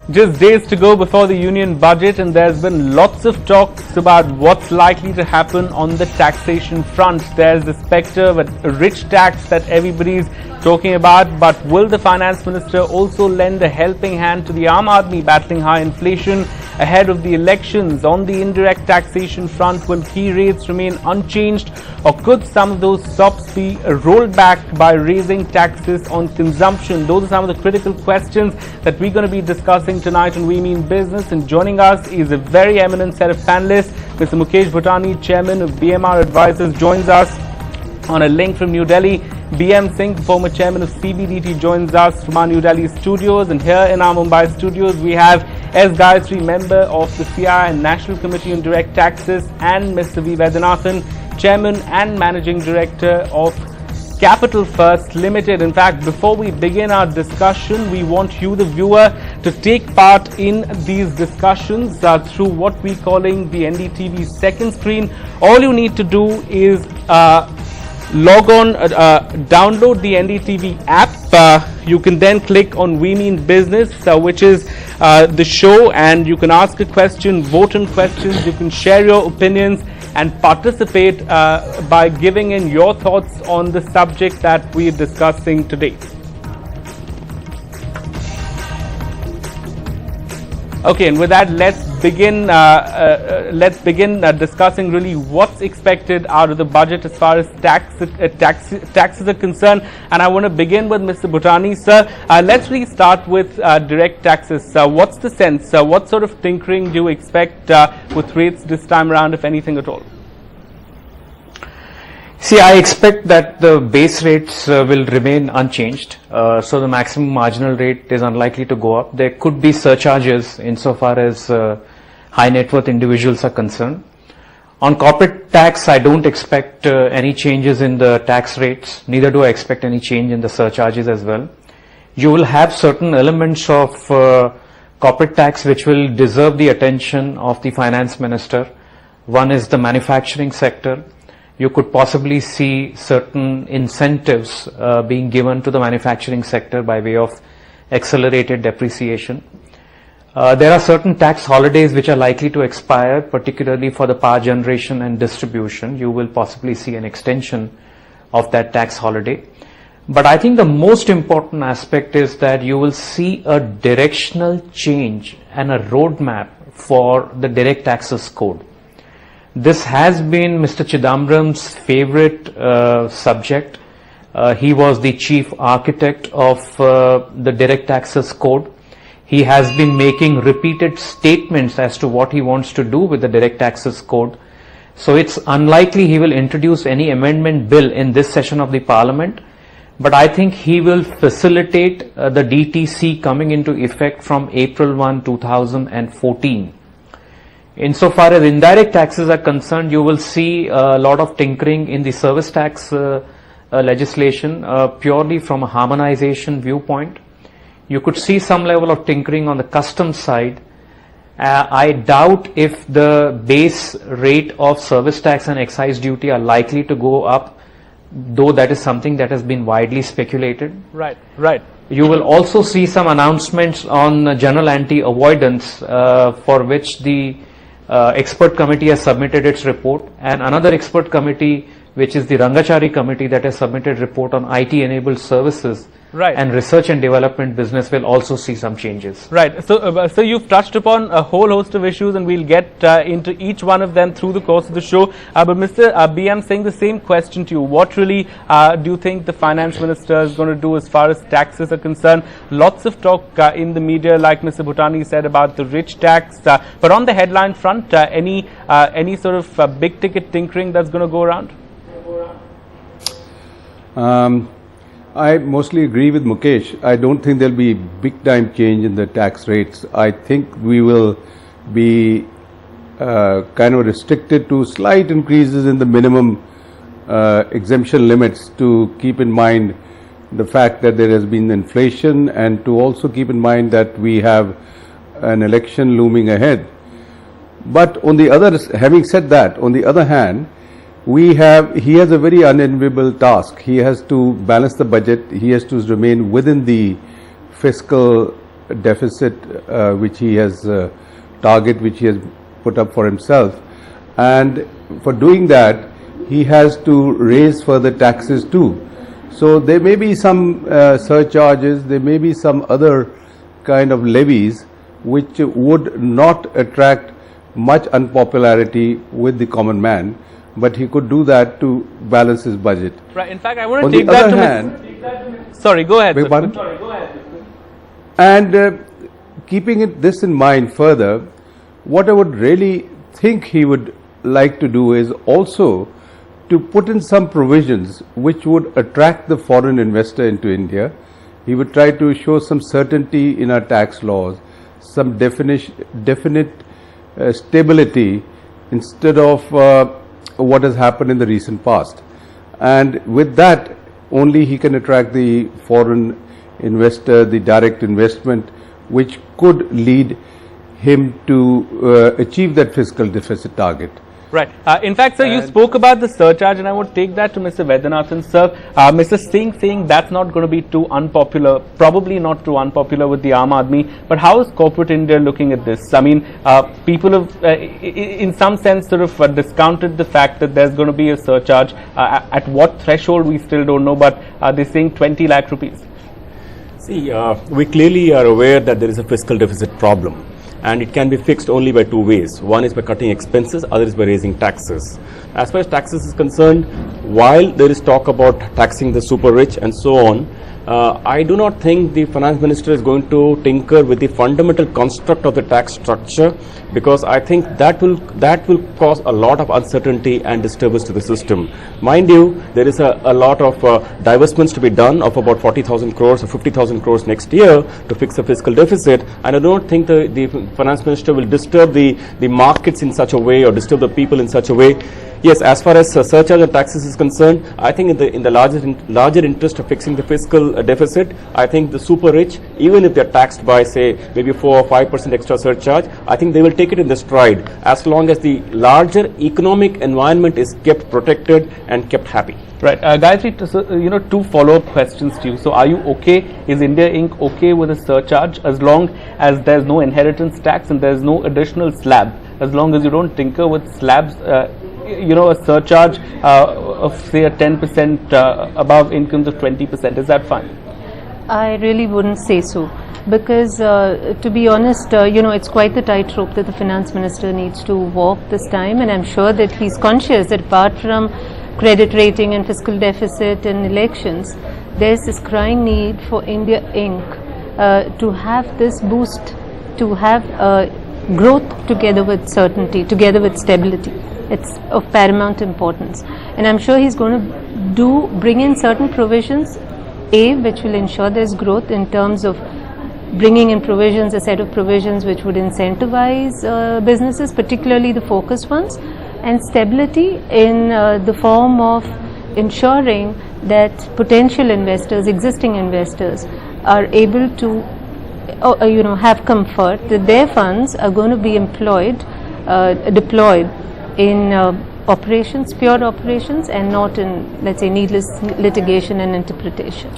Just days to go before the union budget, and there's been lots of talks about what's likely to happen on the taxation front. There's the spectre of a rich tax that everybody's talking about, but will the finance minister also lend a helping hand to the Aam Aadmi battling high inflation ahead of the elections? On the indirect taxation front, will key rates remain unchanged, or could some of those SOPs be rolled back by raising taxes on consumption? Those are some of the critical questions that we're going to be discussing tonight on We Mean Business, and joining us is a very eminent set of panelists. Mr. Mukesh Bhutani, Chairman of BMR Advisors, joins us on a link from New Delhi. BM Singh, former Chairman of CBDT, joins us from our New Delhi studios, and here in our Mumbai studios we have S. Gayatri, member of the CII and National Committee on Direct Taxes, and Mr. V. Vaidyanathan, Chairman and Managing Director of Capital First Limited. In fact, before we begin our discussion, we want you, the viewer, to take part in these discussions through what we're calling the NDTV second screen. All you need to do is log on, download the NDTV app. You can then click on We Mean Business, which is the show, and you can ask a question, vote on questions, you can share your opinions and participate by giving in your thoughts on the subject that we are discussing today. Okay, and with that, let's begin discussing really what's expected out of the budget as far as taxes are concerned. And I want to begin with Mr. Bhutani, sir. Let's really start with direct taxes. What's the sense? What sort of tinkering do you expect with rates this time around, if anything at all? See, I expect that the base rates will remain unchanged. So the maximum marginal rate is unlikely to go up. There could be surcharges insofar as high net worth individuals are concerned. On corporate tax, I don't expect any changes in the tax rates. Neither do I expect any change in the surcharges as well. You will have certain elements of corporate tax which will deserve the attention of the finance minister. One is the manufacturing sector. You could possibly see certain incentives being given to the manufacturing sector by way of accelerated depreciation. There are certain tax holidays which are likely to expire, particularly for the power generation and distribution. You will possibly see an extension of that tax holiday. But I think the most important aspect is that you will see a directional change and a roadmap for the direct taxes code. This has been Mr. Chidambaram's favorite subject. He was the chief architect of the direct taxes code. He has been making repeated statements as to what he wants to do with the direct taxes code. So it's unlikely he will introduce any amendment bill in this session of the parliament. But I think he will facilitate the DTC coming into effect from April 1, 2014. Insofar as indirect taxes are concerned, you will see a lot of tinkering in the service tax legislation purely from a harmonization viewpoint. You could see some level of tinkering on the customs side. I doubt if the base rate of service tax and excise duty are likely to go up, though that is something that has been widely speculated. Right, right. You will also see some announcements on general anti-avoidance for which the expert committee has submitted its report, and another expert committee, which is the Rangachari committee, that has submitted report on IT enabled services. Right. And research and development business will also see some changes. Right. So you've touched upon a whole host of issues, and we'll get into each one of them through the course of the show. But Mr. BM Singh, the same question to you. What really do you think the finance minister is going to do as far as taxes are concerned? Lots of talk in the media, like Mr. Bhutani said, about the rich tax. But on the headline front, any sort of big ticket tinkering that's going to go around? I mostly agree with Mukesh. I don't think there'll be big time change in the tax rates. I think we will be kind of restricted to slight increases in the minimum exemption limits, to keep in mind the fact that there has been inflation, and to also keep in mind that we have an election looming ahead. But on the other, having said that, on the other hand, he has a very unenviable task. He has to balance the budget. He has to remain within the fiscal deficit which he has target which he has put up for himself, and for doing that he has to raise further taxes too. So there may be some surcharges, there may be some other kind of levies which would not attract much unpopularity with the common man, but he could do that to balance his budget. Right. In fact, I want On to take the that other to hand, Sorry, go ahead. Beg Sir. pardon? Sorry, go ahead. and keeping this in mind further, what I would really think he would like to do is also to put in some provisions which would attract the foreign investor into India. He would try to show some certainty in our tax laws, some definite stability instead of what has happened in the recent past. And with that, only he can attract the foreign investor, the direct investment, which could lead him to achieve that fiscal deficit target. Right. In fact, sir, you spoke about the surcharge, and I would take that to Mr. Vaidyanathan, sir. Mr. Singh saying that's not going to be too unpopular, probably not too unpopular with the Aam Aadmi. But how is corporate India looking at this? I mean, people have, in some sense, sort of discounted the fact that there's going to be a surcharge. At what threshold, we still don't know, but they're saying 20 lakh rupees. See, we clearly are aware that there is a fiscal deficit problem, and it can be fixed only by two ways. One is by cutting expenses, other is by raising taxes. As far as taxes is concerned, while there is talk about taxing the super rich and so on, I do not think the finance minister is going to tinker with the fundamental construct of the tax structure, because I think that will cause a lot of uncertainty and disturbance to the system. Mind you, there is a lot of divestments to be done of about 40,000 crores or 50,000 crores next year to fix the fiscal deficit, and I don't think the finance minister will disturb the markets in such a way or disturb the people in such a way. Yes, as far as surcharge and taxes is concerned, I think in the larger interest of fixing the fiscal deficit, I think the super rich, even if they're taxed by, say, maybe 4 or 5% extra surcharge, I think they will take it in the stride as long as the larger economic environment is kept protected and kept happy. Right. Gayatri, so, two follow-up questions to you. So, are you okay? Is India Inc. okay with a surcharge as long as there's no inheritance tax and there's no additional slab? As long as you don't tinker with slabs, a surcharge of say a 10% above incomes of 20%, is that fine? I really wouldn't say so, because to be honest, it's quite the tightrope that the finance minister needs to walk this time, and I'm sure that he's conscious that apart from credit rating and fiscal deficit and elections, there's this crying need for India Inc. To have this boost, to have growth together with certainty, together with stability. It's of paramount importance, and I'm sure he's going to bring in certain provisions, which will ensure there's growth in terms of bringing in provisions, a set of provisions which would incentivize businesses, particularly the focused ones, and stability in the form of ensuring that potential investors, existing investors, are able to have comfort that their funds are going to be deployed in operations, pure operations, and not in, let's say, needless litigation and interpretation.